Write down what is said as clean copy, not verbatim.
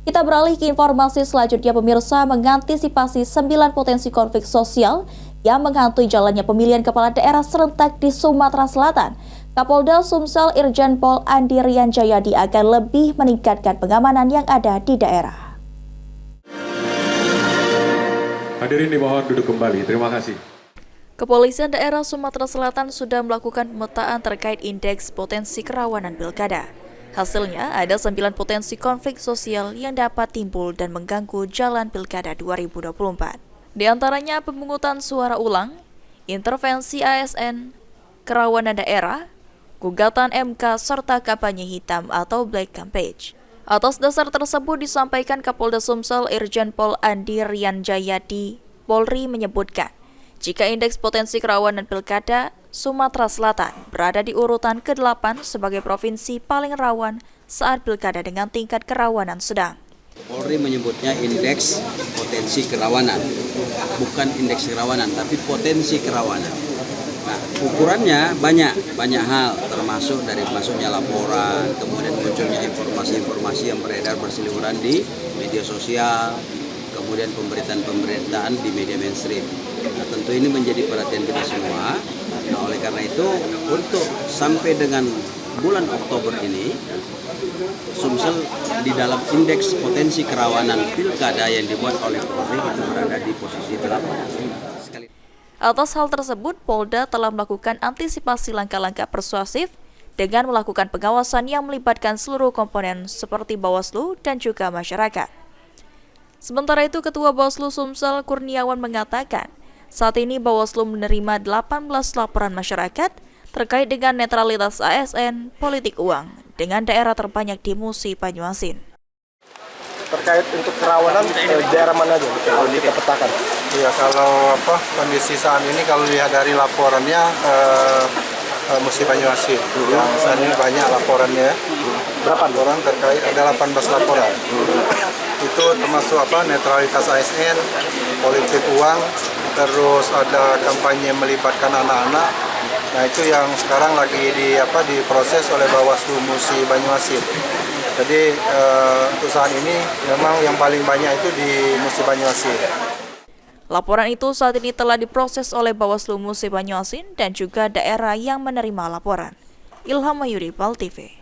Kita beralih ke informasi selanjutnya, pemirsa. Mengantisipasi 9 potensi konflik sosial yang menghantui jalannya pemilihan kepala daerah serentak di Sumatera Selatan, Kapolda Sumsel Irjen Pol Andi Rian Jayadi akan lebih meningkatkan pengamanan yang ada di daerah. Hadirin dimohon duduk kembali. Terima kasih. Kepolisian daerah Sumatera Selatan sudah melakukan pemetaan terkait indeks potensi kerawanan pilkada. Hasilnya, ada 9 potensi konflik sosial yang dapat timbul dan mengganggu jalan pilkada 2024. Di antaranya pemungutan suara ulang, intervensi ASN, kerawanan daerah, gugatan MK, serta kampanye hitam atau black campaign. Atas dasar tersebut disampaikan Kapolda Sumsel Irjen Pol Andi Rian Jayadi, Polri menyebutkan, jika indeks potensi kerawanan pilkada Sumatera Selatan berada di urutan ke-8 sebagai provinsi paling rawan saat pilkada dengan tingkat kerawanan sedang. Polri menyebutnya indeks potensi kerawanan, bukan indeks kerawanan, tapi potensi kerawanan. Nah, ukurannya banyak hal, termasuk dari masuknya laporan, kemudian munculnya informasi-informasi yang beredar berseliweran di media sosial, kemudian pemberitaan di media mainstream. Nah, tentu ini menjadi perhatian kita semua. Nah, oleh karena itu, untuk sampai dengan bulan Oktober ini, Sumsel di dalam indeks potensi kerawanan pilkada yang dibuat oleh Polri itu berada di posisi 8. Atas hal tersebut, Polda telah melakukan antisipasi langkah-langkah persuasif dengan melakukan pengawasan yang melibatkan seluruh komponen seperti Bawaslu dan juga masyarakat. Sementara itu, Ketua Bawaslu Sumsel Kurniawan mengatakan, saat ini Bawaslu menerima 18 laporan masyarakat terkait dengan netralitas ASN politik uang dengan daerah terbanyak di Musi Banyuasin. Terkait untuk kerawanan daerah mana aja kalau kita petakan? Ya, kalau kondisi saat ini kalau lihat dari laporannya Musi Banyuasin yang saat ini banyak laporannya. Berapa laporan terkait, ada 18 laporan. Itu termasuk netralitas ASN, politik uang, terus ada kampanye melibatkan anak-anak. Nah, itu yang sekarang lagi diproses oleh Bawaslu Musi Banyuasin. Jadi untuk saat ini memang yang paling banyak itu di Musi Banyuasin. Laporan itu saat ini telah diproses oleh Bawaslu Musi Banyuasin dan juga daerah yang menerima laporan. Ilham Mayuri, PAL TV.